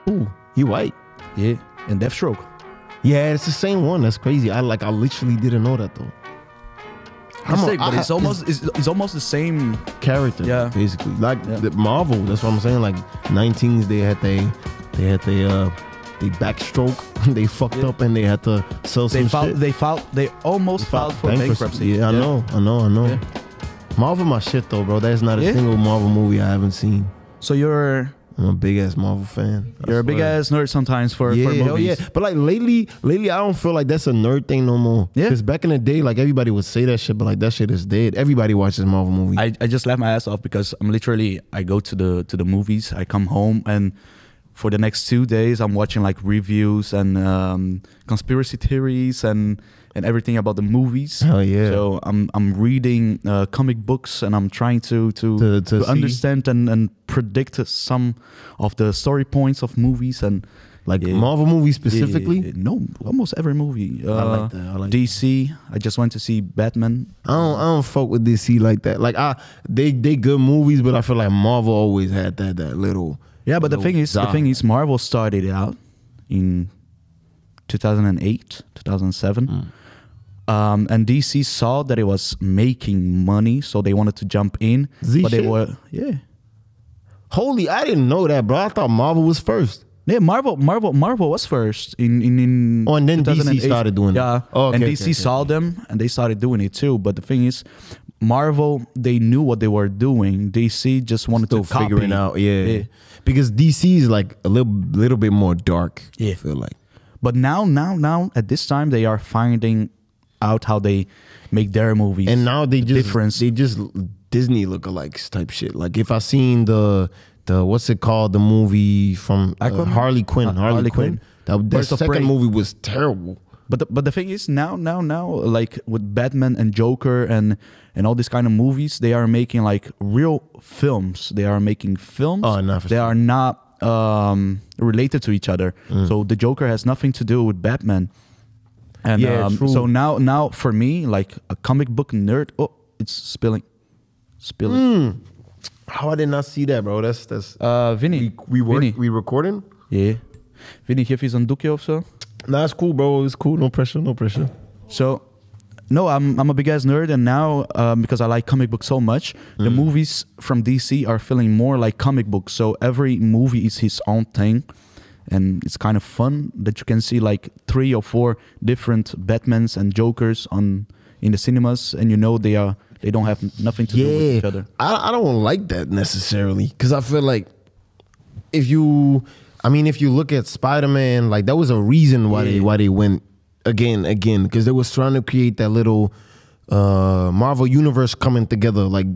Ooh, he white. Yeah, and Deathstroke. Yeah, it's the same one. That's crazy. I literally didn't know that though. But it's almost the same character. Yeah, basically like the Marvel. That's what I'm saying. Like 19s, they had they backstroke. They fucked up and they had to sell some shit. They almost filed for bankruptcy. Yeah, I know. Yeah. Marvel my shit though, bro. There's not a single Marvel movie I haven't seen. So I'm a big ass Marvel fan. You're a big ass nerd sometimes for movies. Hell yeah. But like lately I don't feel like that's a nerd thing no more. Yeah. Because back in the day, like everybody would say that shit, but like that shit is dead. Everybody watches Marvel movies. I just laugh my ass off because I go to the movies, I come home, and for the next 2 days I'm watching like reviews and conspiracy theories and everything about the movies. Oh yeah. So I'm reading comic books and I'm trying to understand and predict some of the story points of movies and like Marvel movies specifically. No, almost every movie. I like that. I like DC. I just went to see Batman. I don't fuck with DC like that. Like they good movies, but I feel like Marvel always had that little. Yeah, but the thing is, Marvel started out in 2008, 2007. And DC saw that it was making money, so they wanted to jump in. Holy, I didn't know that, bro. I thought Marvel was first. Yeah, Marvel was first in Oh, and then DC started doing it. Yeah, and DC saw them and they started doing it too. But the thing is, Marvel, they knew what they were doing. DC just wanted to copy. Figuring out, yeah. Because DC is like a little bit more dark. Yeah, I feel like. But now at this time they are finding out how they make their movies, and now they just Disney lookalikes type shit. Like if I seen the what's it called, the movie from Harley Quinn. Harley Quinn. That second movie was terrible. But the thing is now like with Batman and Joker and all these kind of movies, they are making like real films. They are making films. Oh, no, they are not related to each other. So the Joker has nothing to do with Batman. And so now for me, like a comic book nerd, it's spilling. How I did not see that, bro. That's Vinny. We recording? Yeah. Vinny, geef je eens een doekje of zo? Nah, it's cool, bro. It's cool. No pressure. So, no, I'm a big ass nerd, and now because I like comic books so much, the movies from DC are feeling more like comic books. So every movie is his own thing. And it's kind of fun that you can see like 3 or 4 different Batmans and Jokers in the cinemas, and you know they don't have nothing to do with each other. I don't like that necessarily, because I feel like if you look at Spider-Man, like that was a reason why they went again, because they was trying to create that little Marvel universe coming together, like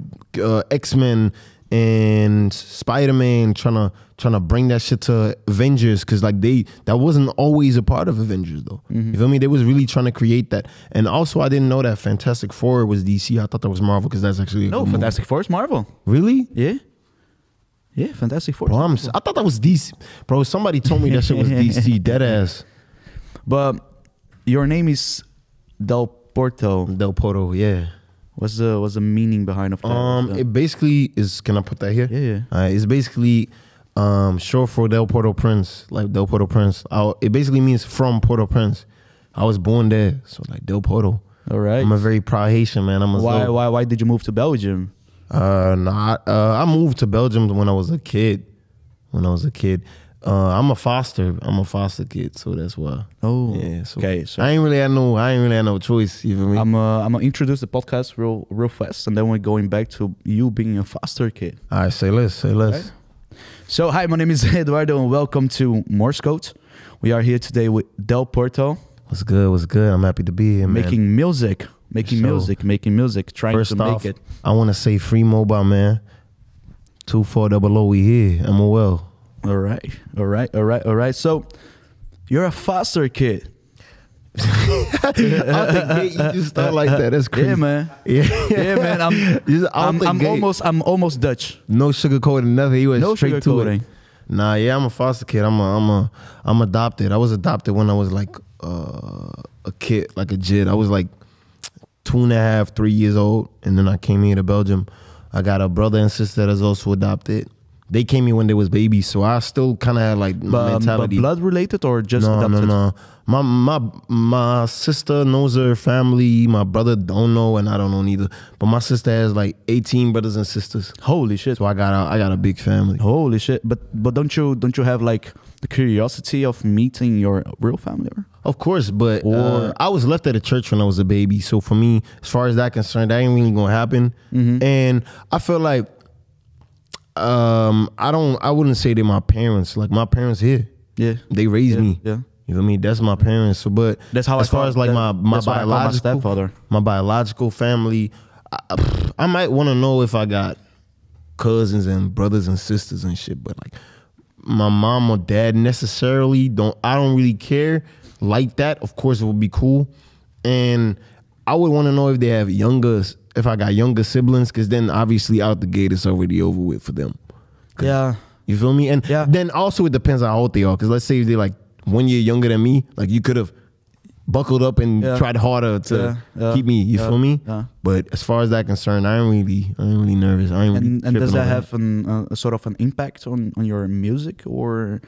X-Men and Spider-Man trying to bring that shit to Avengers, because like that wasn't always a part of Avengers though. You feel me? They was really trying to create that. And also I didn't know that Fantastic Four was DC. I thought that was Marvel, because that's actually Fantastic Four is Marvel. Really? Yeah, Fantastic Four. Bro, I thought that was DC. Bro, somebody told me that shit was DC. Dead ass. But your name is Delportau, yeah. What's the meaning behind of that? It basically is. Can I put that here? Yeah. It's basically short for Del Porto Prince, like Del Porto Prince. It basically means from Port-au-Prince. I was born there, so like Del Porto. All right. I'm a very proud Haitian, man. Why did you move to Belgium? I moved to Belgium when I was a kid. I'm a foster kid, so that's why. Oh, yeah. So okay. So I ain't really had no choice. You feel me? I'm gonna introduce the podcast real fast, and then we're going back to you being a foster kid. All right, say less. Right. So hi, my name is Eduardo, and welcome to Morse Code. We are here today with Delportau. What's good? I'm happy to be here, man. Making music, trying to make it. I want to say free mobile, man. 2400, we here. I'm well. All right. So, you're a foster kid. Out the gate, you just start like that. That's crazy. Yeah, man. Yeah, man. I'm almost Dutch. No sugarcoating, nothing. He went no straight to it. Nah, yeah, I'm a foster kid. I'm adopted. I was adopted when I was like a kid, like a jit. I was like 2.5, 3 years old, and then I came here to Belgium. I got a brother and sister that's also adopted. they came here when they was babies, so I still kind of had like mentality. But blood related or just adopted? No. My sister knows her family. My brother don't know, and I don't know neither. But my sister has like 18 brothers and sisters. Holy shit! So I got a big family. Holy shit! But don't you have like the curiosity of meeting your real family? Or? Of course, but I was left at a church when I was a baby. So for me, as far as that concerned, that ain't really gonna happen. And I feel like I wouldn't say they're my parents. Like my parents here. Yeah. They raised me. Yeah. You know what I mean? That's my parents. So, but that's how as far as like my biological family, I might want to know if I got cousins and brothers and sisters and shit. But like my mom or dad necessarily I don't really care like that. Of course, it would be cool, and I would want to know if they have if I got younger siblings, because then obviously out the gate it's already over with for them. Yeah. You feel me? And then also it depends on how old they are. Because let's say if they're like 1 year younger than me, like you could have buckled up and tried harder to keep me. You feel me? Yeah. But as far as that concerned, I ain't really nervous. And does that have a sort of an impact on your music or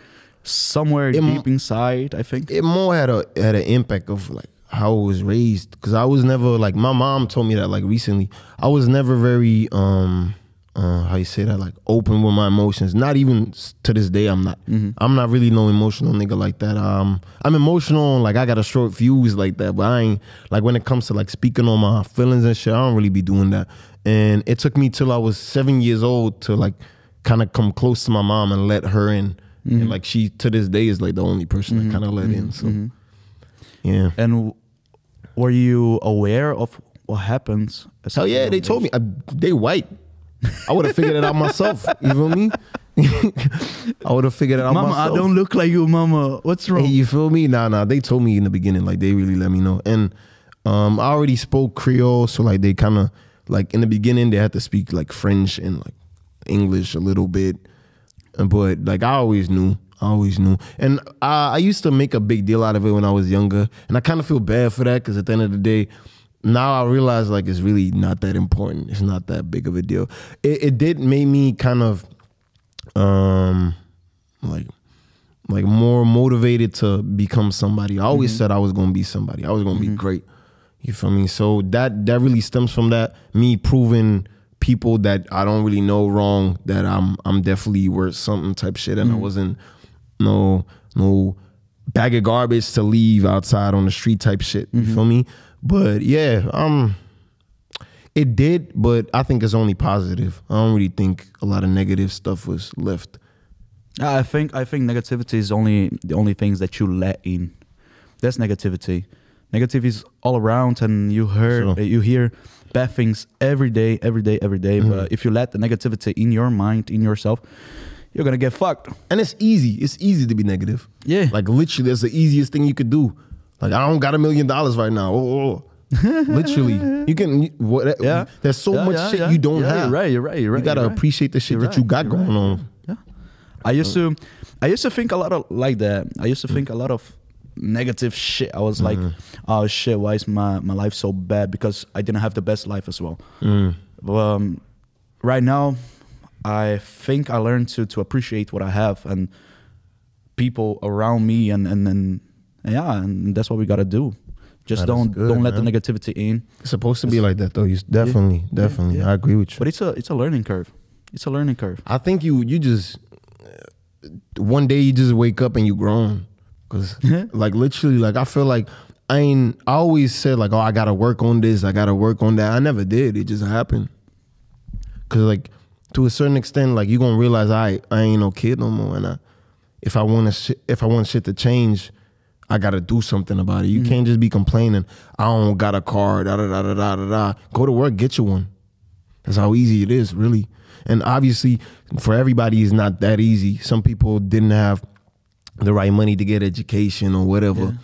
somewhere deep inside? I think it more had an impact of like how I was raised, because I was never like, my mom told me that like recently, I was never very how you say that, like open with my emotions. Not even to this day, I'm not. I'm not really no emotional nigga like that. I'm emotional, like I got a short fuse like that, but I ain't like when it comes to like speaking on my feelings and shit, I don't really be doing that. And it took me till I was 7 years old to like kind of come close to my mom and let her in. And like she to this day is like the only person I kind of let in. So yeah. And were you aware of what happens? Hell yeah, they told me. They white. I would have figured it out myself. You feel me? I would have figured it out myself. Mama, I don't look like you, mama. What's wrong? Hey, you feel me? Nah. They told me in the beginning. Like, they really let me know. And I already spoke Creole, so like they kind of, like in the beginning, they had to speak like French and like English a little bit. But like I always knew. And I used to make a big deal out of it when I was younger. And I kind of feel bad for that, because at the end of the day, now I realize like it's really not that important. It's not that big of a deal. It did make me kind of like more motivated to become somebody. I always said I was gonna be somebody. I was gonna be great. You feel me? So that really stems from that, me proving people that I don't really know wrong, that I'm definitely worth something type shit, and I wasn't no bag of garbage to leave outside on the street type shit. You feel me? But yeah, it did, but I think it's only positive. I don't really think a lot of negative stuff was left. I think negativity is the only things that you let in. That's negativity. Negativity is all around, and you hear bad things every day. But if you let the negativity in your mind, in yourself, you're gonna get fucked. And it's easy. It's easy to be negative. Yeah. Like literally, that's the easiest thing you could do. Like, I don't got $1 million right now. Literally, you can. There's so much shit you don't have. You're right. You gotta appreciate the shit that you got going on. Yeah. I used to think a lot of like that. I used to think a lot of negative shit. I was like, oh shit, why is my life so bad? Because I didn't have the best life as well. Right now, I think I learned to appreciate what I have and people around me, and that's what we gotta do. Just don't let the negativity in. It's supposed to be like that though. Definitely. I agree with you. But it's a learning curve. It's a learning curve. I think you just one day you just wake up and you grown. Cause like literally, like I feel like I always said like, oh, I gotta work on this, I gotta work on that. I never did. It just happened. Cause like to a certain extent, like you gonna realize I ain't no kid no more, and if I want shit to change, I gotta do something about it. You can't just be complaining, I don't got a car, Go to work, get you one. That's how easy it is, really. And obviously, for everybody, it's not that easy. Some people didn't have the right money to get education or whatever.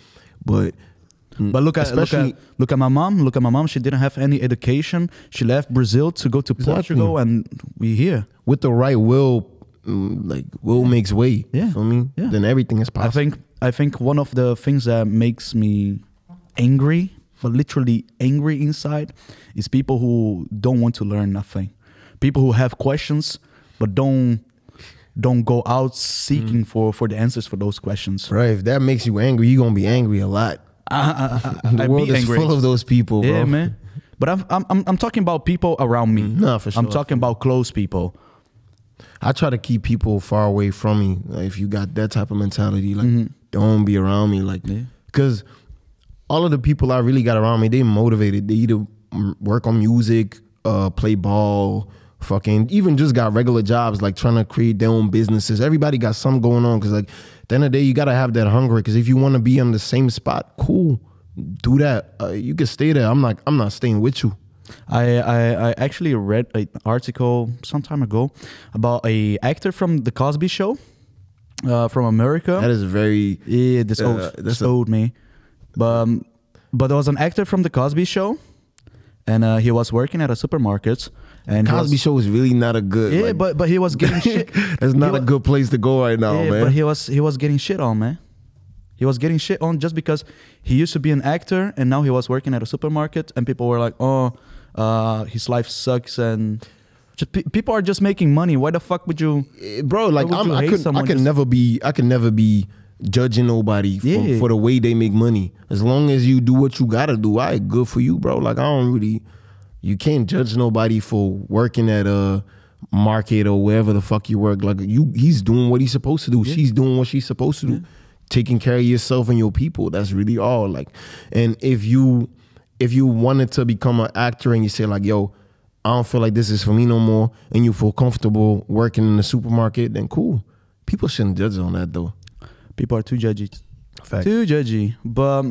But look at my mom. Look at my mom. She didn't have any education. She left Brazil to go to Portugal, and we here. With the right will, like will makes way. Yeah, you feel me? Yeah. Then everything is possible. I think one of the things that makes me angry, but literally angry inside, is people who don't want to learn nothing. People who have questions but don't don't go out seeking for the answers for those questions. Right. If that makes you angry, you're gonna be angry a lot. The world is full of those people, bro. Yeah, man. But I'm talking about people around me. No, for sure. I'm talking about close people. I try to keep people far away from me. Like, if you got that type of mentality, like don't be around me, like, because all of the people I really got around me, they motivated. They either work on music, play ball, fucking even just got regular jobs, like trying to create their own businesses. Everybody got something going on, because like at the end of the day, you gotta have that hunger. Because if you want to be on the same spot, cool, do that. You can stay there. I'm not staying with you. I actually read an article some time ago about a actor from the Cosby Show, from America. That is very this old me, but there was an actor from the Cosby Show, and he was working at a supermarket. And Cosby Show is really not a good. Yeah, like, but he was getting shit. It's not a good place to go right now, man. But he was getting shit on, man. He was getting shit on just because he used to be an actor and now he was working at a supermarket, and people were like, "Oh, his life sucks," and just people are just making money. Why the fuck would you, bro? Like I can never be judging nobody for the way they make money. As long as you do what you gotta do, good for you, bro. Like you can't judge nobody for working at a market or wherever the fuck you work. Like he's doing what he's supposed to do. Yeah. She's doing what she's supposed to do. Taking care of yourself and your people. That's really all. Like, and if you wanted to become an actor and you say like, yo, I don't feel like this is for me no more, and you feel comfortable working in the supermarket, then cool. People shouldn't judge on that though. People are too judgy. Facts. Too judgy. But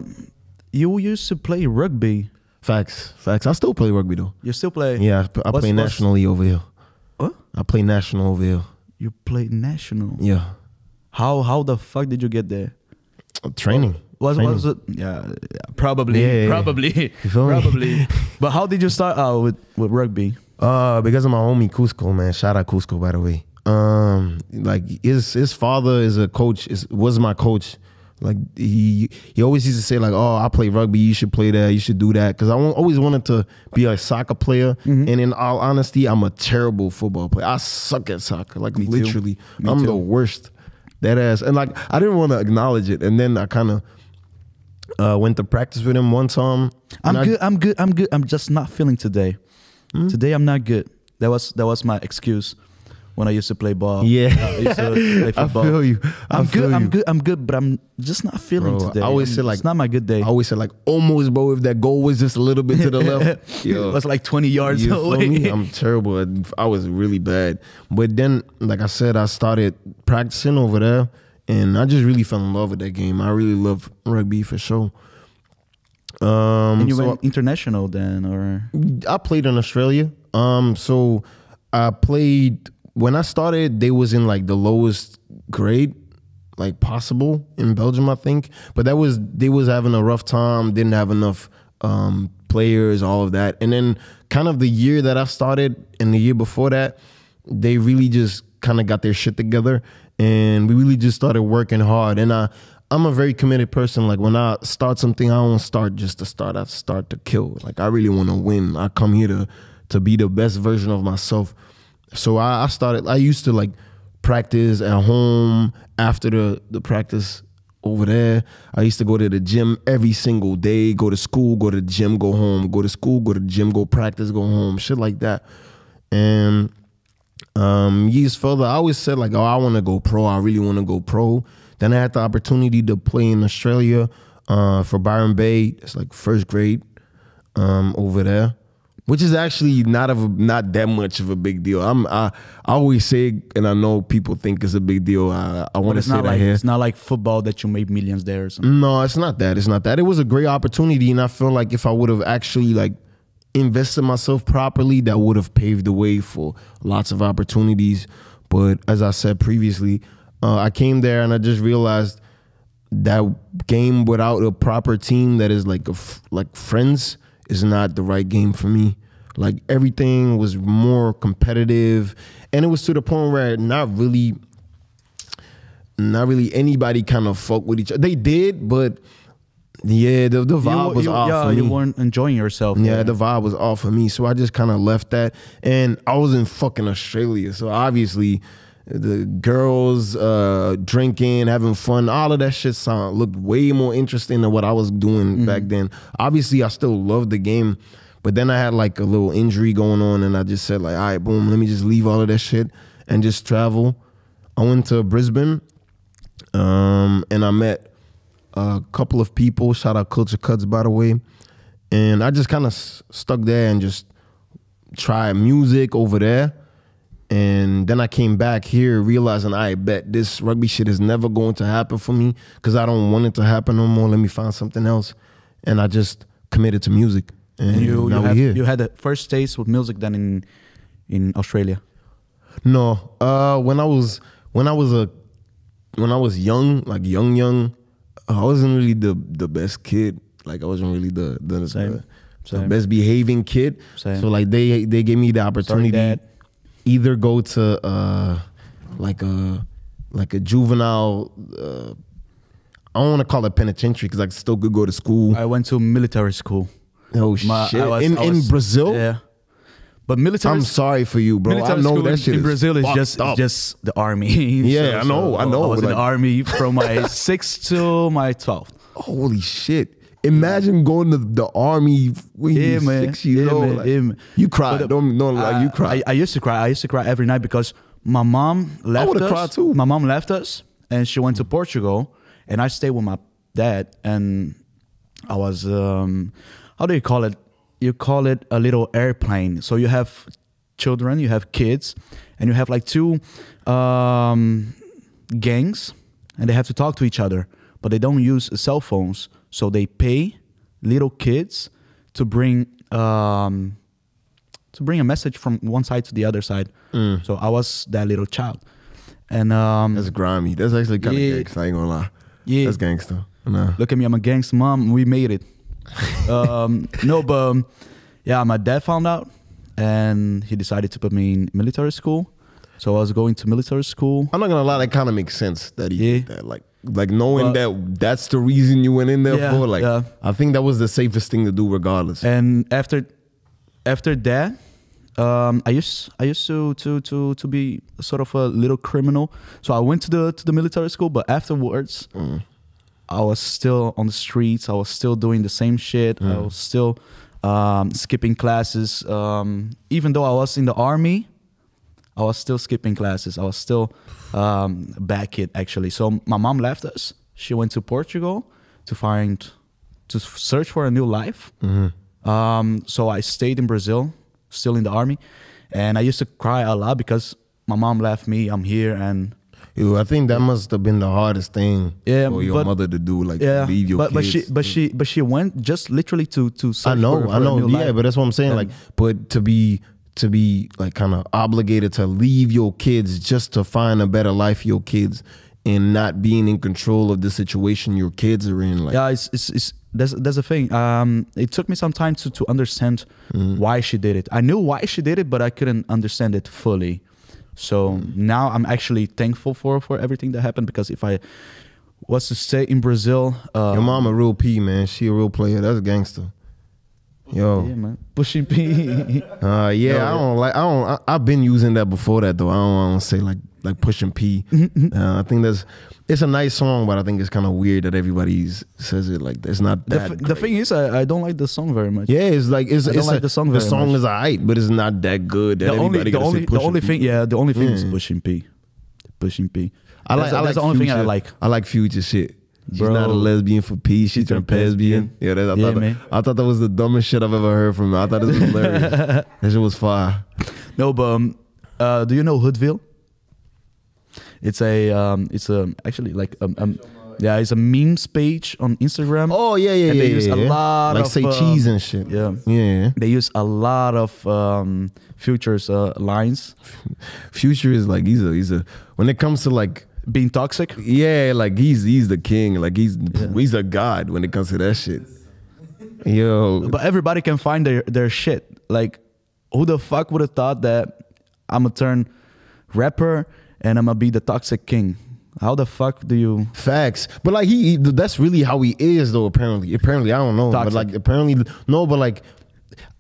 you used to play rugby. Facts. I still play rugby though. You still play? Yeah, I play nationally over here. What? I play national over here. You play national? Yeah. How the fuck did you get there? Training. Was it? Yeah, probably. Probably. But how did you start out with rugby? Because of my homie Cusco, man. Shout out Cusco, by the way. Like his father is a coach. Was my coach. Like he always used to say like, "Oh, I play rugby. You should play that. You should do that." Because I always wanted to be a soccer player. And in all honesty, I'm a terrible football player. I suck at soccer. Like literally, I'm the worst. That ass. And like I didn't want to acknowledge it. And then I kind of went to practice with him one time. I'm good. I'm just not feeling today. Today I'm not good. That was my excuse when I used to play ball. Yeah. I used to play football. I feel you. I'm good, but I'm just not feeling today. I always say like, it's not my good day. I always say like, almost, bro, if that goal was just a little bit to the left. It was like 20 yards away. Me? I'm terrible. I was really bad. But then, like I said, I started practicing over there, and I just really fell in love with that game. I really love rugby for sure. And you went international then, or? I played in Australia. So I played. When I started, they was in like the lowest grade like possible in Belgium, I think. But they was having a rough time, didn't have enough players, all of that. And then kind of the year that I started and the year before that, they really just kind of got their shit together, and we really just started working hard. And I'm a very committed person. Like when I start something, I don't start just to start. I start to kill. Like I really want to win. I come here to be the best version of myself. So I used to like practice at home after the practice over there. I used to go to the gym every single day, go to school, go to the gym, go home, go to school, go to the gym, go practice, go home, shit like that. And years further, I always said like, oh, I want to go pro. I really want to go pro. Then I had the opportunity to play in Australia for Byron Bay. It's like first grade over there, which is actually not that much of a big deal. I always say, and I know people think it's a big deal. I want to say that here. It's not like football that you made millions there or something. No, it's not that. It's not that. It was a great opportunity, and I feel like if I would have actually like invested myself properly, that would have paved the way for lots of opportunities. But as I said previously, I came there and I just realized that game without a proper team that is like friends is not the right game for me. Like everything was more competitive, and it was to the point where not really anybody kind of fucked with each other. They did, but yeah, the vibe was off for me. You weren't enjoying yourself. Yeah, the vibe was off for me, so I just kind of left that, and I was in fucking Australia, so obviously the girls drinking, having fun, all of that shit looked way more interesting than what I was doing back then. Obviously, I still loved the game, but then I had like a little injury going on, and I just said like, all right, boom, let me just leave all of that shit and just travel. I went to Brisbane, and I met a couple of people. Shout out Culture Cuts, by the way. And I just kind of stuck there and just tried music over there. And then I came back here realizing, I bet this rugby shit is never going to happen for me because I don't want it to happen no more. Let me find something else. And I just committed to music. And you had the first taste with music then in Australia? No. When I was young, like young, I wasn't really the best kid. Like I wasn't really the best behaving kid. Same. So like they gave me the opportunity. Sorry, Dad. Either go to like a juvenile, I don't want to call it penitentiary because I still could go to school. I went to military school. Oh shit! In Brazil? Yeah. But military. I'm sorry for you, bro. I know that shit in Brazil is up. just the army. Yeah, I know. I was in the army from my 6th to my 12th. Holy shit! Imagine going to the army when you're 6 years old. Like, you cried. Don't like you cried. I used to cry. I used to cry every night because my mom left us. I would have cried too. My mom left us and she went to Portugal, and I stayed with my dad. And I was how do you call it? You call it a little airplane. So you have children, you have kids, and you have like 2 gangs, and they have to talk to each other, but they don't use cell phones. So they pay little kids to bring a message from one side to the other side. So I was that little child, and that's grimy. That's actually kind of gangster. I ain't gonna lie. Yeah, that's gangster. Nah. Look at me, I'm a gangster, mom. We made it. No, but yeah, my dad found out, and he decided to put me in military school. So I was going to military school. I'm not gonna lie, that kind of makes sense that he did that. Like knowing that that's the reason you went in there for. Like, I think that was the safest thing to do, regardless. And after that, I used to be sort of a little criminal. So I went to the military school, but afterwards, I was still on the streets. I was still doing the same shit. I was still skipping classes. Even though I was in the army, I was still skipping classes. I was still bad kid, actually. So my mom left us. She went to Portugal to search for a new life. So I stayed in Brazil, still in the army. And I used to cry a lot because my mom left me. I'm here, and I think that must have been the hardest thing for your mother to do, like to leave your kids. But she went just literally to search I know, for a new life. But that's what I'm saying. Like, but to be like kind of obligated to leave your kids just to find a better life for your kids, and not being in control of the situation your kids are in. Like, yeah, that's a thing. It took me some time to understand why she did it. I knew why she did it, but I couldn't understand it fully. So now I'm actually thankful for everything that happened, because if I was to stay in Brazil, your mom a real P, man. She a real player. That's a gangster. Yo, yeah, man, pushing P. I've been using that before that though. I don't say like pushing P. I think it's a nice song, but I think it's kind of weird that everybody says it like that. It's not that. The thing is, I don't like the song very much. Yeah, it's like I don't like the song. The song is alright, but it's not that good. That the only thing is pushing P. Pushing P. That's the only thing I like. I like Future shit. She's not a lesbian for peace. She turned lesbian. Yeah, I thought that was the dumbest shit I've ever heard from her. I thought it was hilarious. That shit was fire. No, but do you know Hoodville? It's actually like it's a memes page on Instagram. Oh yeah. And they use a lot like of say cheese and shit. Yeah. They use a lot of Future's lines. Future is like he's a when it comes to like being toxic. Yeah, like he's the king. Like he's a god when it comes to that shit. Yo. But everybody can find their shit. Like, who the fuck would have thought that I'm gonna turn rapper and I'm gonna be the toxic king? How the fuck do you... Facts. But like that's really how he is though, apparently. Apparently, I don't know. Toxic. But like apparently, no, but like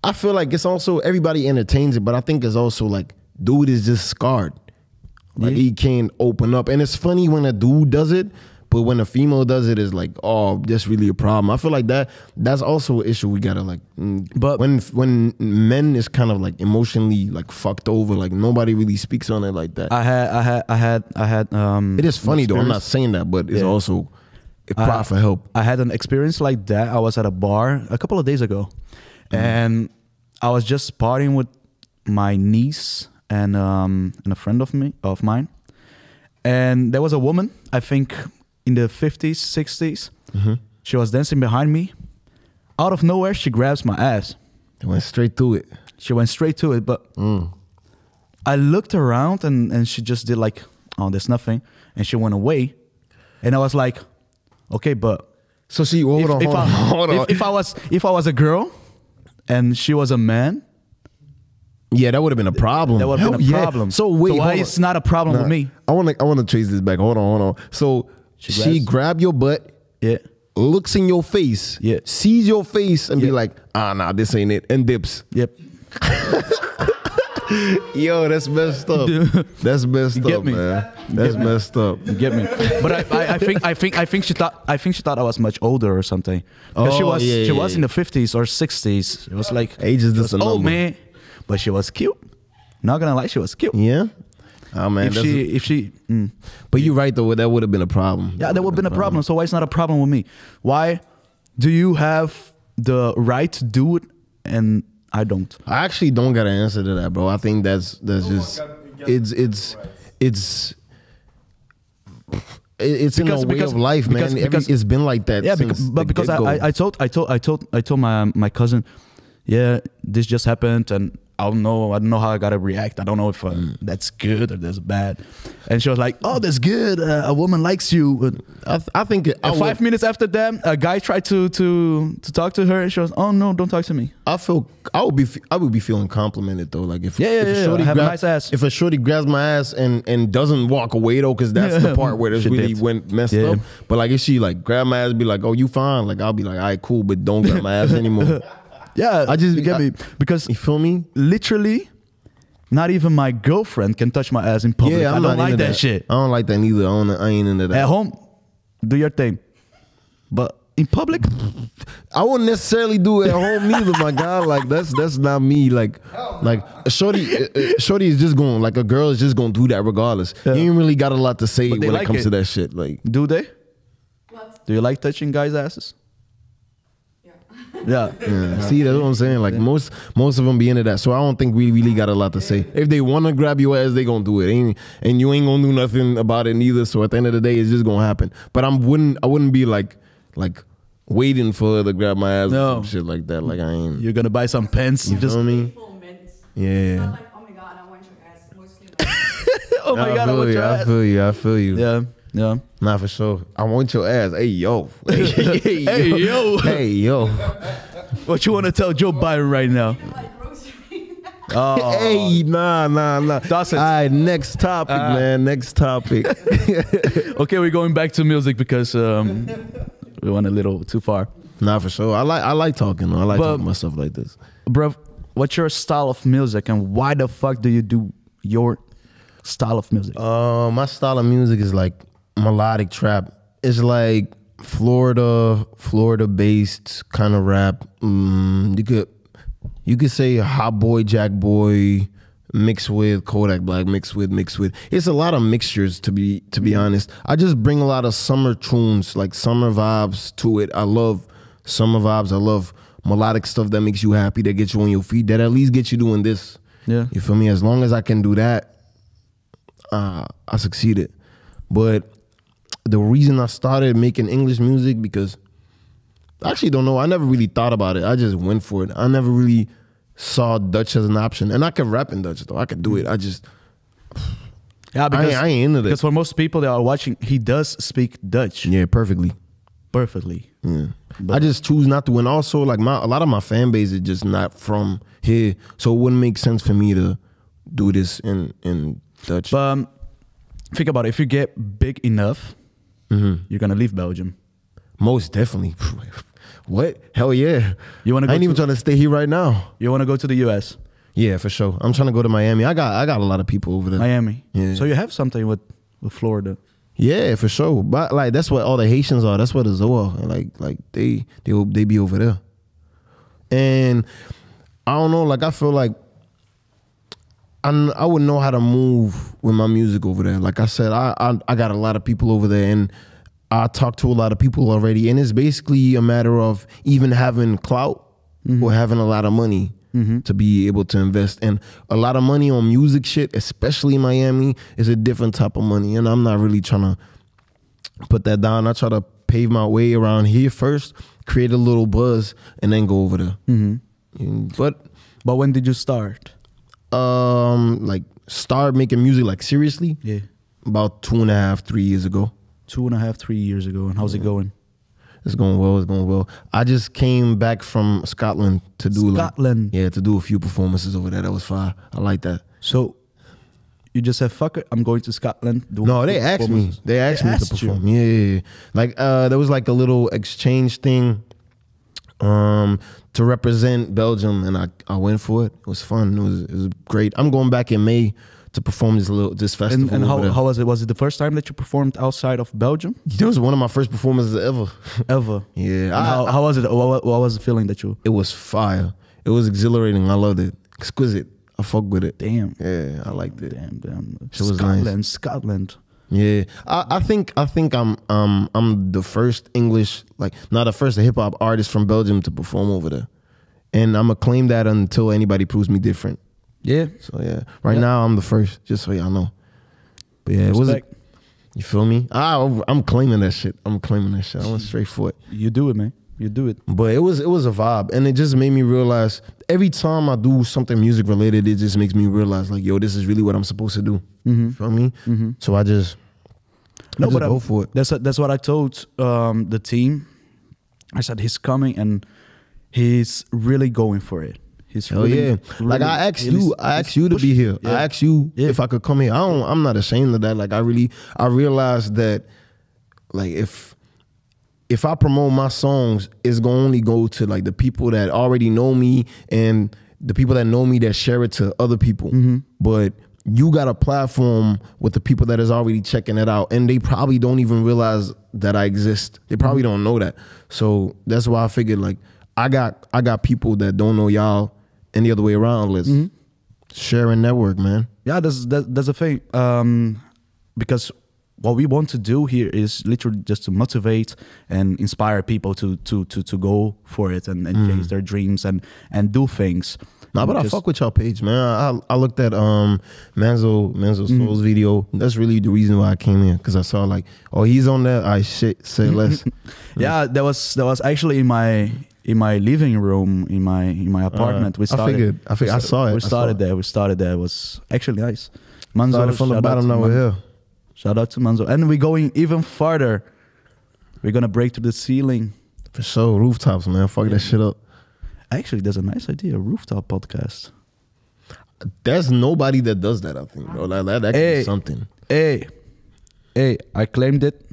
I feel like it's also everybody entertains it, but I think it's also like dude is just scarred. Like he can't open up. And it's funny when a dude does it, but when a female does it, it's like, oh, that's really a problem. I feel like that's also an issue we gotta like. But when men is kind of like emotionally like fucked over, like nobody really speaks on it like that. I had. It is funny though. I'm not saying that, but it's also a cry for help. I had an experience like that. I was at a bar a couple of days ago, and I was just partying with my niece and a friend of mine, and there was a woman, I think in the 50s, 60s. She was dancing behind me. Out of nowhere, she grabs my ass. It went straight through it. She went straight to it, but I looked around and she just did like, oh, there's nothing, and she went away, and I was like, okay, but so see, hold on. If I was a girl and she was a man, yeah, that would have been a problem. That would have been a problem. So wait, why it's not a problem with me? I want to trace this back. Hold on. So she grabbed your butt, looks in your face, sees your face, and be like, nah, this ain't it, and dips. Yep. Yo, that's messed up. That's messed up, man. That's messed up. You get me? But I think she thought I was much older or something. She was in the 50s or 60s. It was like age is just a number. Oh man, but she was cute. Not gonna lie, she was cute. Yeah. Oh man. But you're right though. That would have been a problem. Yeah, that would have been a problem. So why it's not a problem with me? Why do you have the right to do it and I don't? I actually don't got an answer to that, bro. I think that's just it's in a way of life, man. It's been like that. Yeah, because I told my cousin, yeah, this just happened, and I don't know how I gotta react. I don't know if that's good or that's bad. And she was like, "Oh, that's good. A woman likes you." I think 5 minutes after that, a guy tried to talk to her, and she was, "Oh no, don't talk to me." I would be feeling complimented though. Like if if a shorty grabs my ass and doesn't walk away though, because that's the part where it really went messed up. But like if she like grab my ass, and be like, "Oh, you fine?" Like I'll be like, "All right, cool, but don't grab my ass anymore." Yeah, you get me? Because you feel me? Literally, not even my girlfriend can touch my ass in public. Yeah, I don't like that shit. I don't like that neither. I ain't into that. At home, do your thing, but in public, I wouldn't necessarily do it at home neither, my guy. Like that's not me. Like a shorty is just going, like a girl is just gonna do that regardless. You ain't really got a lot to say when it comes to that shit. Like, do they? What? Do you like touching guys' asses? Yeah. See, that's what I'm saying. Like most of them be into that, so I don't think we really got a lot to say. If they want to grab your ass, they gonna do it, and you ain't gonna do nothing about it neither. So at the end of the day, it's just gonna happen. But I wouldn't be like waiting for her to grab my ass or some shit like that. Like I ain't. You're gonna buy some pens. You feel me? Yeah. Not like, oh my god, I want your ass. Mostly oh my god, I want your ass. I feel you. Yeah. Yeah. Nah, for sure. I want your ass. Hey, yo. Hey, yo. Hey, yo. What you want to tell Joe Biden right now? Oh. Hey, nah. That's it. All right, next topic, man. Next topic. Okay, we're going back to music because we went a little too far. Nah, for sure. I like talking. I like talking about stuff like this. Bro, what's your style of music and why the fuck do you do your style of music? My style of music is like melodic trap. It's like Florida based kind of rap. You could say Hot Boy, Jack Boy, mixed with Kodak Black, mixed with. It's a lot of mixtures to be honest. I just bring a lot of summer tunes, like summer vibes to it. I love summer vibes. I love melodic stuff that makes you happy, that gets you on your feet, that at least gets you doing this. Yeah. You feel me? As long as I can do that, I succeeded. But the reason I started making English music, because I actually don't know. I never really thought about it. I just went for it. I never really saw Dutch as an option. And I can rap in Dutch though. I can do it. I just because I ain't into that. Because for most people that are watching, he does speak Dutch. Yeah, perfectly. Yeah. I just choose not to. And also like a lot of my fan base is just not from here. So it wouldn't make sense for me to do this in Dutch. But think about it. If you get big enough, you're gonna leave Belgium. Most definitely. What? Hell yeah. You wanna? I ain't even trying to stay here right now. You wanna go to the US? Yeah, for sure. I'm trying to go to Miami. I got a lot of people over there. Miami. Yeah. So you have something with Florida. Yeah, for sure. But like that's what all the Haitians are. That's what the Zoe are. Like they be over there. And I don't know. Like I feel like I would know how to move with my music over there. Like I said, I got a lot of people over there, and I talk to a lot of people already. And it's basically a matter of even having clout or having a lot of money to be able to invest. And a lot of money on music shit, especially in Miami, is a different type of money. And I'm not really trying to put that down. I try to pave my way around here first, create a little buzz, and then go over there. But when did you start? Like start making music like seriously? Yeah. About 2.5, 3 years ago. 2.5, 3 years ago. And how's it going? It's going well. It's going well. I just came back from Scotland to do to do a few performances over there. That was fire. I like that. So you just said, "Fuck it, I'm going to Scotland." No, they asked me. They asked me to perform. Yeah. Like there was like a little exchange thing to represent Belgium, and I went for it. It was fun. It was great. I'm going back in May to perform this festival. And how was it? Was it the first time that you performed outside of Belgium? That was one of my first performances ever. Ever? Yeah. How was it? What was the feeling that you? It was fire. It was exhilarating. I loved it. Exquisite. I fuck with it. Damn. Yeah, I liked it. Damn. It was nice. Scotland. Yeah, I think I'm the first English, like not the first hip hop artist from Belgium to perform over there, and I'm gonna claim that until anybody proves me different. Yeah. So yeah, right now I'm the first, just so y'all know. But yeah, it was. You feel me? I'm claiming that shit. I went straight for it. You do it, man. You do it. But it was a vibe, and it just made me realize every time I do something music related, it just makes me realize like, yo, this is really what I'm supposed to do. You feel me? So I just go for it. That's what I told the team. I said he's coming and he's really going for it. He's really, like I asked you to be here. Yeah. I asked you if I could come here. I'm not ashamed of that. Like I realized that like if I promote my songs, it's gonna only go to like the people that already know me and the people that know me that share it to other people. But you got a platform with the people that is already checking it out, and they probably don't even realize that I exist. They probably don't know that. So that's why I figured like I got people that don't know y'all, and the other way around. Let's share and network, man. Yeah, that's a thing. Because what we want to do here is literally just to motivate and inspire people to go for it and chase their dreams and do things. Nah, but I fuck with y'all page, man. I looked at Manzo Soul's video. That's really the reason why I came here, because I saw like, oh, he's on there. I shit, say less. Yeah, that was actually in my living room in my apartment. I figured I saw it. We started there. It was actually nice. Manzo, started from the bottom, now we're here. Shout out to Manzo. And we're going even farther. We're going to break through the ceiling. For sure. Rooftops, man. Fuck that shit up. Actually, there's a nice idea. A rooftop podcast. There's nobody that does that, I think, bro. That could be something. Hey, I claimed it.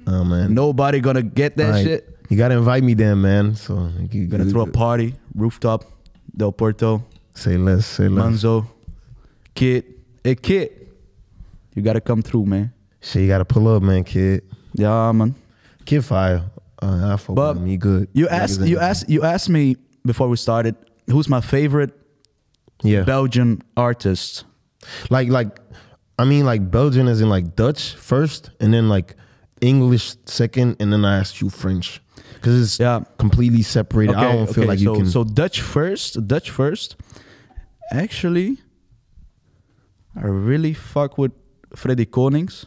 Oh, man. Nobody going to get that shit. You got to invite me then, man. So you're going to throw a party. Rooftop. Delportau. Say less. Manzo. Kid. Hey, Kid. You gotta come through, man. Shit, you gotta pull up, man, Kid. Yeah, man. Kid fire. I fuck with him. He good. You asked me before we started, who's my favorite Belgian artist? Like Belgian as in like Dutch first, and then like English second, and then I asked you French. Because it's completely separated. I don't feel like you can. So Dutch first. Actually, I really fuck with Freddy Konings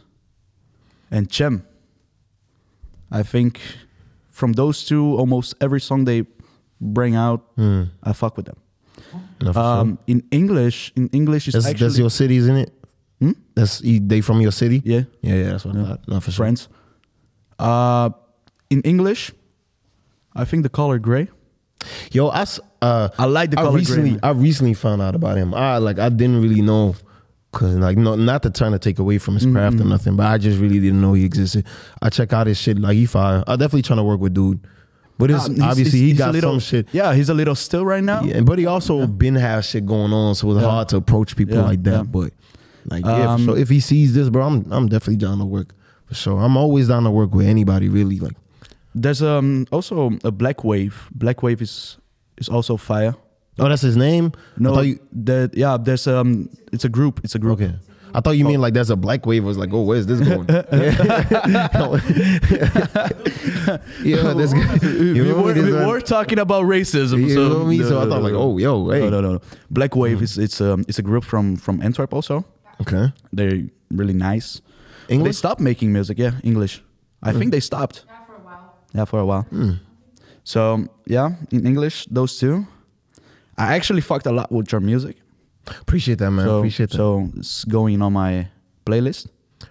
and Chem. I think from those two, almost every song they bring out, I fuck with them. No, sure. In English, is actually... That's your city, isn't it? They from your city? Yeah. Yeah, that's what I thought. No, for sure. Friends. In English, I think The Color Grey. Yo, I like The Color Grey. I recently found out about him. I didn't really know. Cause like not to trying to take away from his craft or nothing, but I just really didn't know he existed. I check out his shit, like he fire. I definitely trying to work with dude. But it's obviously he he's got a little, some shit. Yeah, he's a little still right now. Yeah, but he also been has shit going on, so it's hard to approach people like that. But like, yeah, for sure. If he sees this, bro, I'm definitely down to work for sure. I'm always down to work with anybody, really. Like, there's also a Black Wave. Black Wave is also fire. oh, that's his name. No, I thought you, there's it's a group. It's a group. okay. I thought you mean like there's a Black Wave. I was like, oh, where's this going? Yeah, this guy. We were talking about racism. You so know me? So I thought like, oh, yo, hey. No. Black Wave is it's a group from Antwerp also. Okay. They're really nice. English? They stopped making music. Yeah, English. I think they stopped. Yeah, for a while. Yeah, for a while. So yeah, in English, those two. I actually fucked a lot with your music. Appreciate that, man. So, Appreciate that. So it's going on my playlist.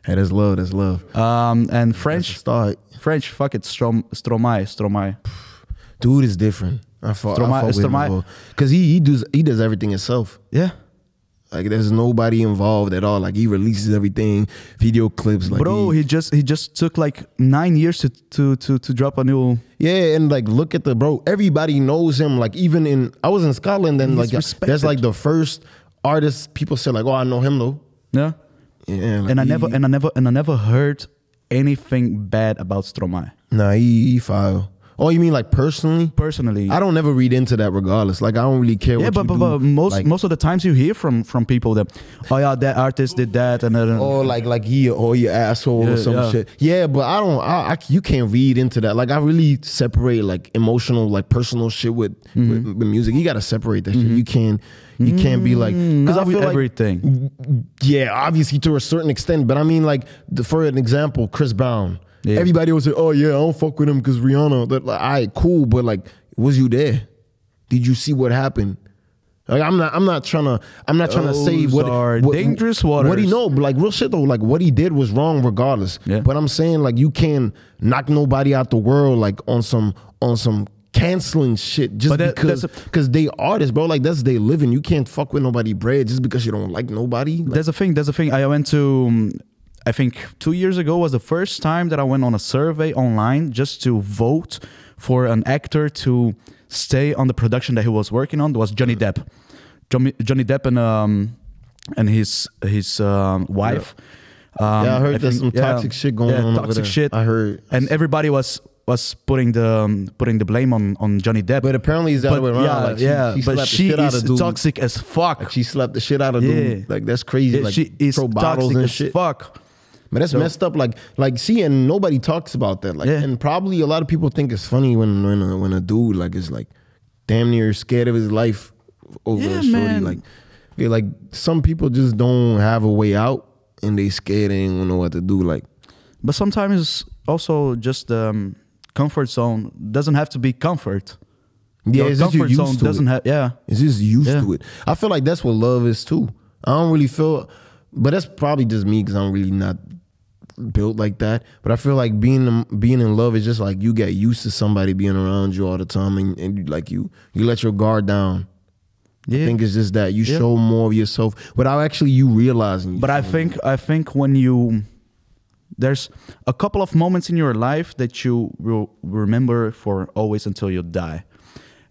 Hey, that's love. That's love. And French, Start. French. Fuck it, Stromae. Dude is different. I fuck with Stromae. him because he does everything himself. Yeah. Like there's nobody involved at all. Like he releases everything, video clips. Like Bro, he just took like 9 years to drop a new. yeah, and like look at the bro. Everybody knows him. Like even I was in Scotland, and He's like respected. that's like the first artist people said like, oh, I know him though. Yeah. Yeah, like And I never heard anything bad about Stromae. Nah, he file. Oh, you mean like personally? Personally, I don't never read into that regardless. Like I don't really care. yeah, what but you do. most Like, most of the times you hear from people that, oh yeah, that artist did that and then, or like he or your asshole or some shit. Yeah, but I don't. You can't read into that. Like I really separate like emotional, like personal shit with music. You gotta separate that shit. You can't be like because I feel like everything. yeah, obviously to a certain extent. But I mean like for an example, Chris Brown. Yeah. Everybody will say, "Oh yeah, I don't fuck with him because Rihanna." But like, all right, cool, but like, was you there? Did you see what happened? Like, I'm not trying to say what dangerous waters. What he know, but like real shit though, like what he did was wrong regardless. Yeah. But I'm saying like you can't knock nobody out the world like on some canceling shit just because they artists, bro. Like that's they living. You can't fuck with nobody bread just because you don't like nobody. Like, There's a thing. I went to. I think 2 years ago was the first time that I went on a survey online just to vote for an actor to stay on the production that he was working on. It was Johnny Depp. Johnny Depp and his wife. yeah, I heard there's some toxic shit going on over toxic there. shit. I heard, and everybody was putting the blame on Johnny Depp. but apparently it's the other way around. Yeah, like, but she is dude. toxic as fuck. Like she slapped the shit out of dude. Like that's crazy. Like she is throw bottles toxic and as shit. fuck. But that's messed up. Like see, and nobody talks about that. Like, and probably a lot of people think it's funny when a dude like is like damn near scared of his life over a shorty. Man. Like some people just don't have a way out, and they scared and don't know what to do. Like, but sometimes also just comfort zone doesn't have to be comfort. yeah, Your it's just comfort you're zone used to doesn't it. have. Yeah, It's just used to it. I feel like that's what love is too. I don't really feel, but that's probably just me because I'm really not built like that. But I feel like being in love is just like you get used to somebody being around you all the time, and like you let your guard down. yeah. I think it's just that you show more of yourself without actually you realizing. But I think when there's a couple of moments in your life that you will remember for always until you die.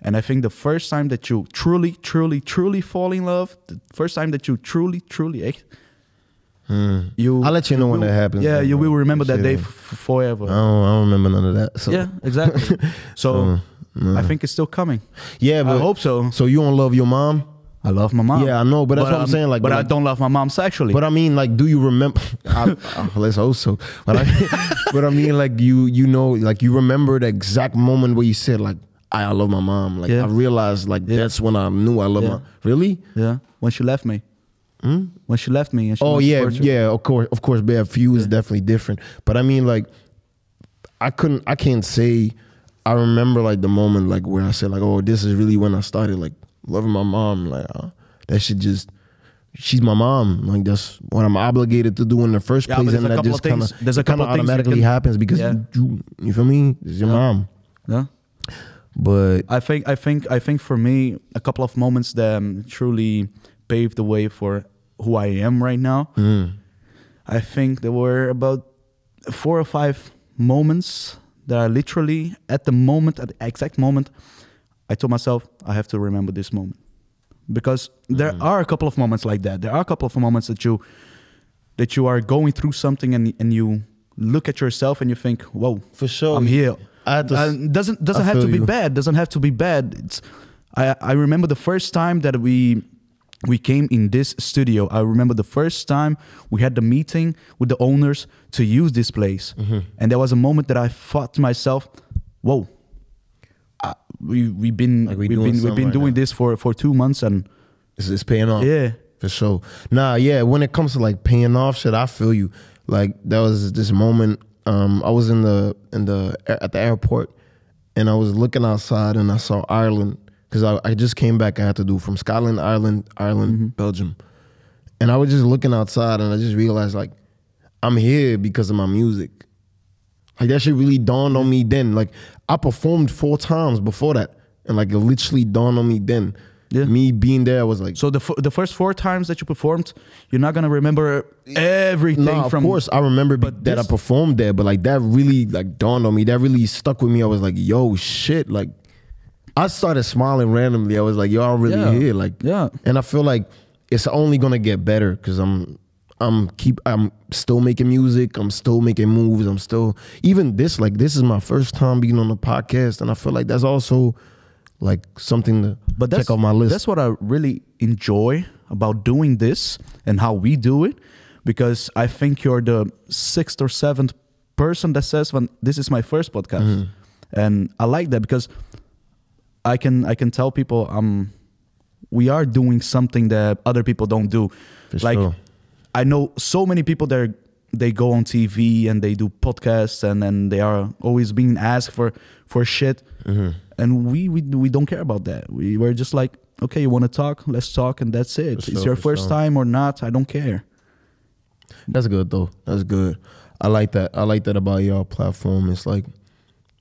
And I think the first time that you truly fall in love, the first time that you truly I'll let you know when that happens. Yeah, you will remember that day Shit. forever. I don't remember none of that. So. Yeah, exactly. So I think it's still coming. Yeah, but I hope so. So you don't love your mom? I love my mom. Yeah, I know, but that's what I'm saying. Like, but I like, don't love my mom sexually. But I mean, like, do you remember? Let's hope so. But I mean, like, you know, like, you remember the exact moment where you said, like, I love my mom. Like, I realized, like, that's when I knew I love my. Really? Yeah. When she left me. When she left me. And she Oh went to yeah, Portugal. yeah. Of course. But yeah, few is definitely different. But I mean, like, I can't say. I remember like the moment like where I said like, oh, this is really when I started like loving my mom. Like that shit just. She's my mom. Like that's what I'm obligated to do in the first place, and that just kind of automatically happens because you feel me? It's your mom. Yeah. But I think for me, a couple of moments that truly paved the way for who I am right now. I think there were about 4 or 5 moments that I literally, at the moment, at the exact moment, I told myself, I have to remember this moment. Because there are a couple of moments like that. There are a couple of moments that you are going through something and you look at yourself and you think, whoa, For sure. I'm here. Doesn't have to be you. bad. Doesn't have to be bad. I remember the first time that we came in this studio. I remember the first time we had the meeting with the owners to use this place. And there was a moment that I thought to myself, whoa, we've been doing this for 2 months and It's paying off. yeah. For sure. Nah, yeah, when it comes to like paying off shit, I feel you. Like there was this moment, I was at the airport and I was looking outside and I saw Ireland because I just came back. I had to do from Scotland, Ireland, Belgium. And I was just looking outside and I just realized like I'm here because of my music. Like that shit really dawned on me then. Like I performed 4 times before that and like it literally dawned on me then. Yeah. Me being there was like, So the first 4 times that you performed, you're not gonna remember everything no, from. of course I remember that I performed there, but like that really like dawned on me. That really stuck with me. I was like, yo, shit. Like I started smiling randomly. I was like, yo, I'm really here. Like, Yeah. And I feel like it's only gonna get better because I'm still making music. I'm still making moves. I'm still even this. Like this is my first time being on the podcast, and I feel like that's also like something to check off my list. That's what I really enjoy about doing this and how we do it, because I think you're the 6th or 7th person that says, "When this is my first podcast," and I like that because I can tell people we are doing something that other people don't do. For like sure. I know so many people that they go on TV and they do podcasts and then they are always being asked for shit. And we don't care about that. We're just like, okay, you want to talk? Let's talk, and that's it. For It's sure, your for first sure. time or not. I don't care. That's good though. That's good. I like that. I like that about your platform. It's like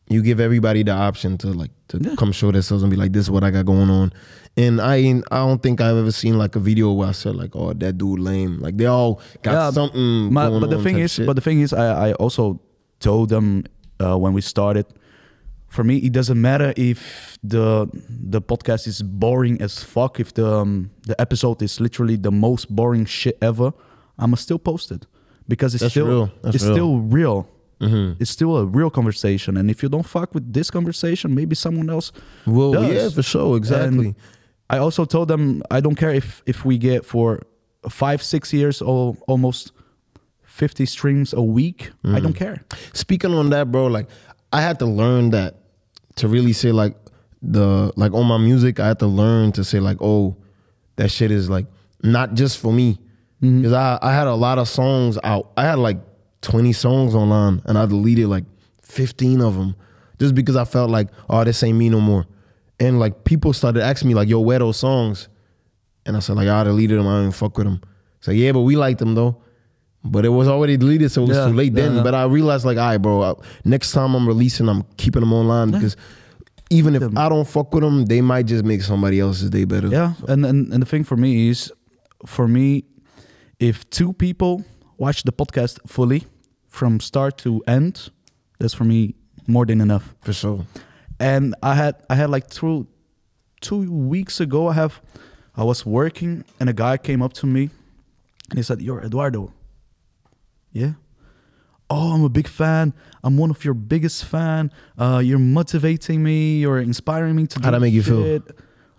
you give everybody the option to come show themselves and be like, this is what I got going on. And I don't think I've ever seen like a video where I said like, oh, that dude lame. Like they all got something going on. But the thing is, I also told them when we started, for me, it doesn't matter if the podcast is boring as fuck. If the episode is literally the most boring shit ever, I'ma still post it because it's still real. That's real. still real. It's still a real conversation. And if you don't fuck with this conversation, maybe someone else Well, does. yeah, for sure, exactly. And I also told them I don't care if we get for 5-6 years or almost 50 streams a week. I don't care. Speaking on that, bro, like I had to learn that to really say like on my music, I had to learn to say like, oh, that shit is like not just for me. Because I had a lot of songs out. I had like 20 songs online and I deleted like 15 of them just because I felt like, oh, this ain't me no more. And like people started asking me like, yo, where those songs? And I said like, I deleted them. I don't even fuck with them. So yeah, but we liked them though. But it was already deleted, so it was too late then. But I realized like, all right, bro, next time I'm releasing, I'm keeping them online because even if I don't fuck with them, they might just make somebody else's day better. Yeah, and the thing for me is, if 2 people watch the podcast fully from start to end, that's for me more than enough. For sure. And I had like 2 weeks ago, I was working and a guy came up to me and he said, "You're Eduardo." Yeah. "Oh, I'm a big fan. I'm one of your biggest fan. You're motivating me. You're inspiring me to do How'd that make you feel? shit."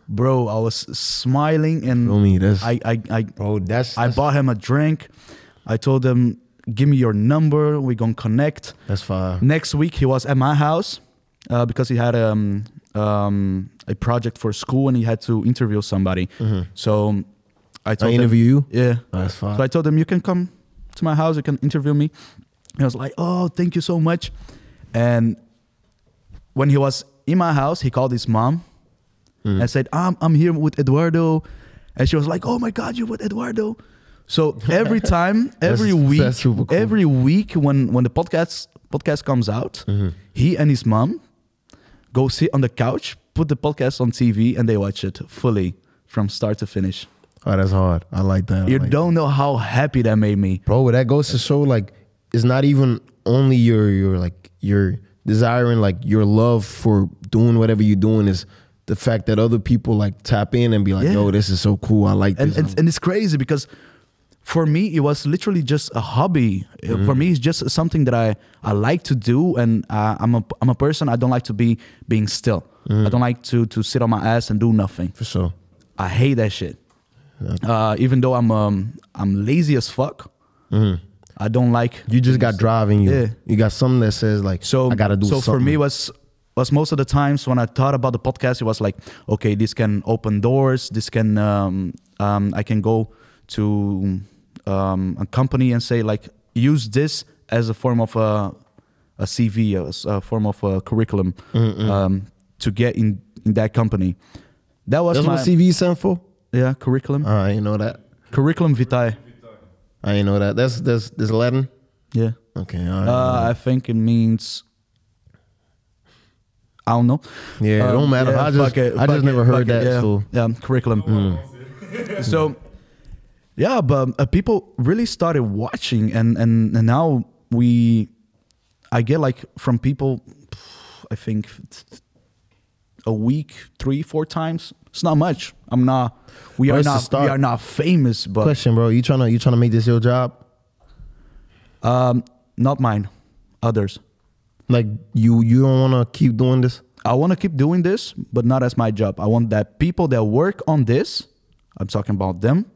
Bro, I was smiling and Feel me, that's- I bought him a drink. I told him, "Give me your number. We're gonna connect." That's fine. Next week he was at my house because he had a project for school and he had to interview somebody. So I told him, interview you? Yeah. That's fine. So I told him, "You can come to my house. You can interview me." He was like, "Oh, thank you so much." And when he was in my house, he called his mom and said, I'm here with Eduardo." And she was like, "Oh my God, you're with Eduardo." So every time, every that's super cool. every week when the podcast comes out, he and his mom go sit on the couch, put the podcast on TV, and they watch it fully from start to finish. Oh, that's hard. I like that. You don't know how happy that made me. Bro, that goes to show like it's not even only your desiring like your love for doing whatever you're doing is the fact that other people like tap in and be like, yo, this is so cool. I like this. And it's crazy because for me, it was literally just a hobby. For me, it's just something that I like to do. And I'm a person, I don't like to be being still. I don't like to sit on my ass and do nothing. For sure. I hate that shit. Even though I'm lazy as fuck, I don't like. You just got drive in you. Yeah. You got something that says like, I gotta do something. So for me, was most of the times when I thought about the podcast, it was like, okay, this can open doors. This can I can go to a company and say like, use this as a form of a CV, a form of a curriculum to get in that company. That's what CV stand for? Yeah, curriculum. I didn't know that. Curriculum vitae. I didn't know that. That's Latin? Yeah. Okay. I I think it means, I don't know. Yeah, it don't matter. Yeah, I just never heard that. Yeah, So yeah, curriculum. So yeah, but people really started watching, and now I get like from people, I think a week, 3-4 times. It's not much. We are not famous. But question, bro, you trying to make this your job? Not mine, others. Like you don't want to keep doing this? I want to keep doing this, but not as my job. I want that people that work on this, I'm talking about them,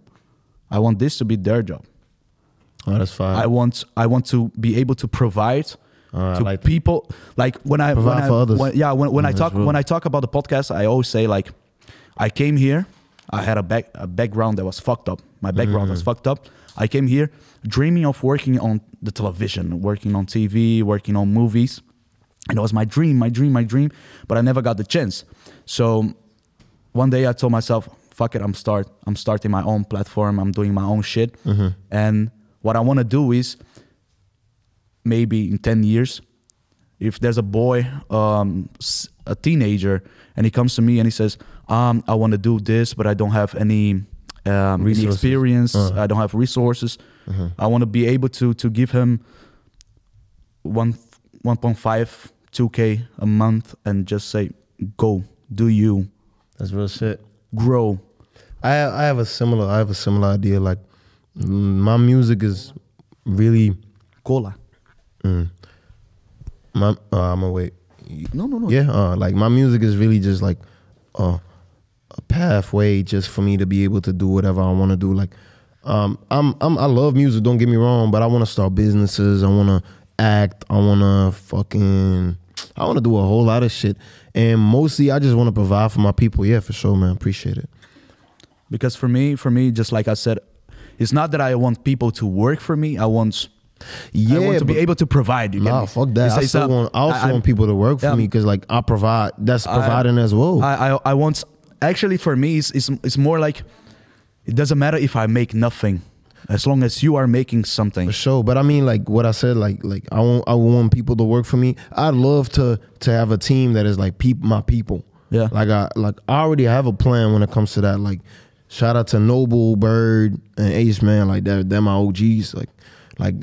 I want this to be their job. Oh, that's fine. I want to be able to provide to like people. Like when I for others. When I talk about the podcast, I always say like, I came here, I had a background that was fucked up. My background was fucked up. I came here dreaming of working on the television, working on TV, working on movies. And it was my dream, but I never got the chance. So one day I told myself, fuck it, I'm starting my own platform. I'm doing my own shit. And what I want to do is maybe in 10 years, if there's a boy, a teenager, and he comes to me and he says, I want to do this, but I don't have any experience. I don't have resources. I want to be able to give him 1.5, 2K a month and just say, go, do you. That's real shit. Grow. I have a similar idea. Like my music is really cola. I'm gonna wait. No. Yeah, like my music is really just like a pathway just for me to be able to do whatever I want to do. Like I love music, don't get me wrong, but I want to start businesses. I want to act. I want to do a whole lot of shit. And mostly I just want to provide for my people. Yeah, for sure, man. Appreciate it. Because for me, just like I said, it's not that I want people to work for me. I want to be able to provide. You nah, fuck that. I also want people to work for me because like I provide. That's providing as well. I want, actually for me, it's more like, it doesn't matter if I make nothing, as long as you are making something. For sure. But I mean, like what I said, like I want people to work for me. I'd love to have a team that is like my people. Yeah. Like I already have a plan when it comes to that. Like shout out to Noble, Bird, and Ace, man. Like they're my OGs. Like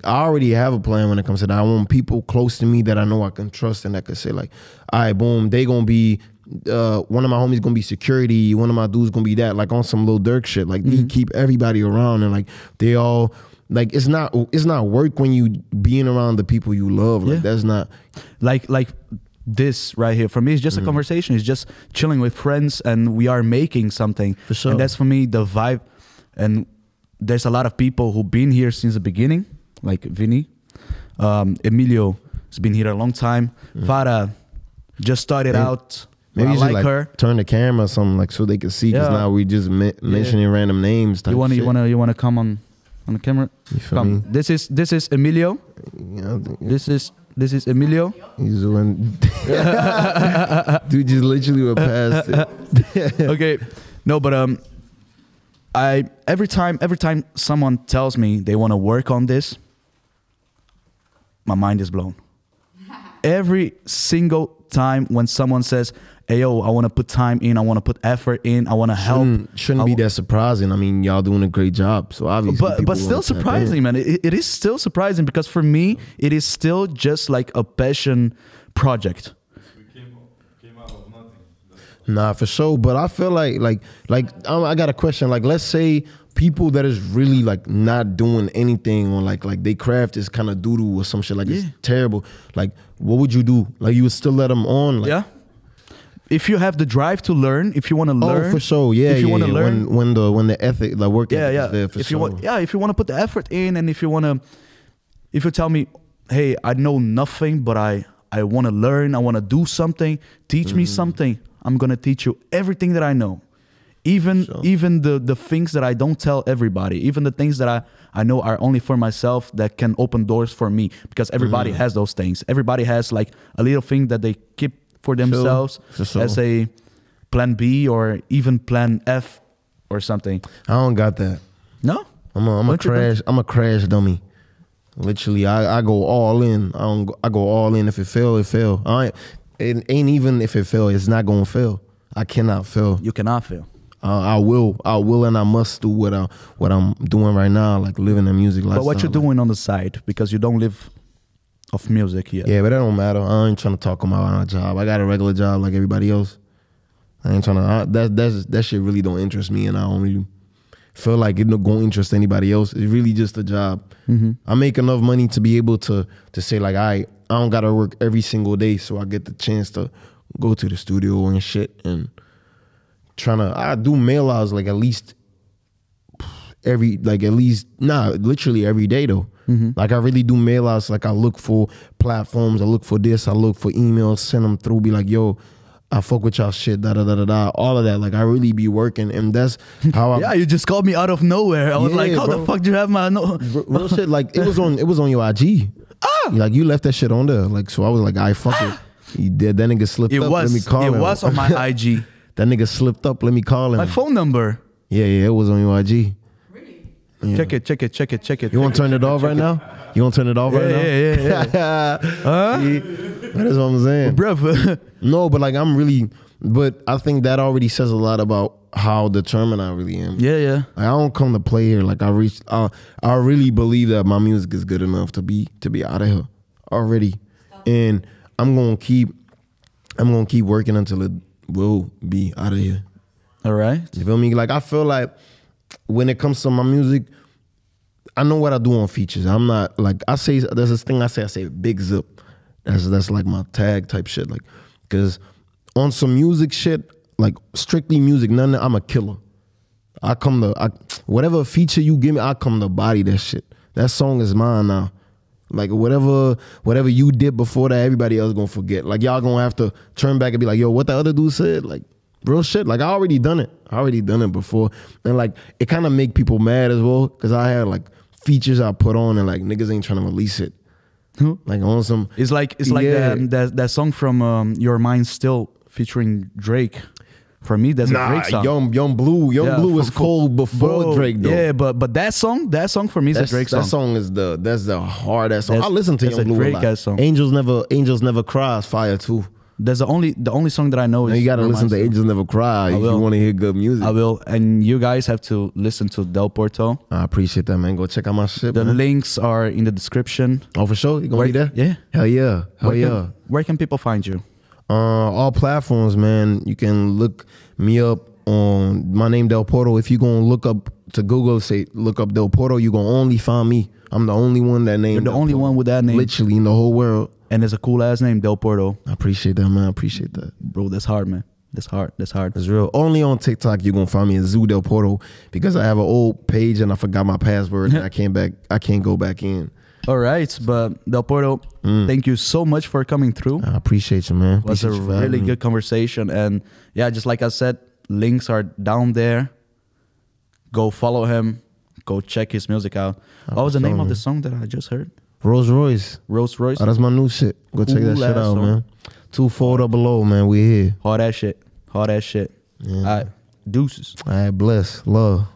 I already have a plan when it comes to that. I want people close to me that I know I can trust and that can say like, all right, boom, they gonna be one of my homies gonna be security, one of my dudes gonna be that, like on some Lil Durk shit. Like he keep everybody around and like they all like it's not work when you being around the people you love. Like that's not like this right here. For me, it's just a conversation. It's just chilling with friends and we are making something. For sure. And that's for me the vibe. And there's a lot of people who've been here since the beginning, like Vinny, Emilio has been here a long time. Farah just started out. Maybe you like should her. Turn the camera or something like so they can see because now we just mentioning random names. You wanna come on the camera? Come. This is Emilio. Yeah, this is Emilio. He's the one. Dude just literally went past it. Okay, no, but every time someone tells me they want to work on this, my mind is blown. Every single time when someone says, hey, yo, I want to put time in, I want to put effort in, I want to help. Shouldn't be that surprising. I mean, y'all doing a great job. So obviously, but still surprising, man. It is still surprising because for me, it is still just like a passion project. Came out of nothing. Nah, for sure. But I feel like I got a question. Like, let's say people that is really like not doing anything, or like they craft is kind of doo-doo or some shit, like it's terrible. Like, what would you do? Like, you would still let them on? Like, Yeah. If you have the drive to learn, if you want to learn, oh, for sure, yeah, if you want to learn, when the ethic, the work ethic is there, for if sure. you want, if you want to put the effort in, and if you tell me, hey, I know nothing, but I want to learn, I want to do something, teach me something, I'm gonna teach you everything that I know, even the things that I don't tell everybody, even the things that I know are only for myself, that can open doors for me, because everybody has those things. Everybody has like a little thing that they keep for themselves as a plan B or even plan F or something. I don't got that. No, I'm a crash dummy. Literally, I go all in. I go all in. If it fail, it fail. It ain't even if it fail, it's not gonna fail. I cannot fail. You cannot fail. I will, and I must do what I'm doing right now, like living the music lifestyle. But what you're doing on the side, because you don't live of music yet. Yeah, but that don't matter. I ain't trying to talk about my job. I got a regular job like everybody else. I ain't trying to. That shit really don't interest me, and I don't really feel like it gonna interest anybody else. It's really just a job. I make enough money to be able to say like, I don't gotta work every single day, so I get the chance to go to the studio and shit, and I do mail outs like literally every day though. Like, I really do mail outs. Like, I look for platforms, I look for this, I look for emails, send them through, be like, yo, I fuck with y'all shit, da-da-da-da-da, all of that. Like, I really be working, and that's how I... Yeah, you just called me out of nowhere. I was like, how the fuck do you have my... Real shit, like, it was on your IG. Like, you left that shit on there. Like, so I was like, I fuck it. He did. That nigga slipped up, let me call him. It was on my IG. That nigga slipped up, let me call him. My phone number. Yeah, it was on your IG. Really? Yeah. Check it. You want to turn it off right now? You want to turn it off right now? Yeah. Huh? That's what I'm saying. Bruv. No, but like, but I think that already says a lot about how determined I really am. Yeah. Like, I don't come to play here. Like, I really believe that my music is good enough to be out of here already. And I'm gonna keep working until it will be out of here. All right. You feel me? Like, I feel like when it comes to my music, I know what I do on features. I'm not like, there's this thing I say big zip. That's like my tag type shit. Like, cause on some music shit, like strictly music, I'm a killer. Whatever feature you give me, I come to body that shit. That song is mine now. Like, whatever you did before that, everybody else gonna forget. Like, y'all gonna have to turn back and be like, yo, what the other dude said? Like, real shit. Like, I already done it before. And like, it kind of make people mad as well, because I had like features I put on, and like, niggas ain't trying to release it. Like, on some... It's like that song from Your Mind Still featuring Drake. For me, that's a Drake song. Young Blue was cold before Drake though. Yeah, but that song for me is a Drake song. That song is the hardest song. I listen to Young Blue a lot. Song. Angels Never Cry is fire too. That's the only song that I know. You gotta listen to Angels Never Cry if you want to hear good music. I will, and you guys have to listen to Delportau. I appreciate that, man. Go check out my shit. The links are in the description. Oh, for sure. You gonna be there? Yeah. Hell yeah. Where can people find you? All platforms, man. You can look me up on my name Delportau. If you gonna look up to Google, look up Delportau, you gonna only find me. I'm the only one that name. You're the only one with that name. Literally in the whole world. And it's a cool ass name, Delportau. I appreciate that, man. I appreciate that. Bro, that's hard, man. That's hard. It's real. Only on TikTok you gonna find me as Zoo Delportau, because I have an old page and I forgot my password and I can't go back in. All right, but Delportau, thank you so much for coming through. I appreciate you, man. It was a really good conversation. And yeah, just like I said, links are down there. Go follow him. Go check his music out. What was the name of the song that I just heard? Rolls Royce. Rolls Royce. Oh, that's my new shit. Go check that shit out, man. 240, man. We here. Hard ass shit. Yeah. All right. Deuces. All right, bless. Love.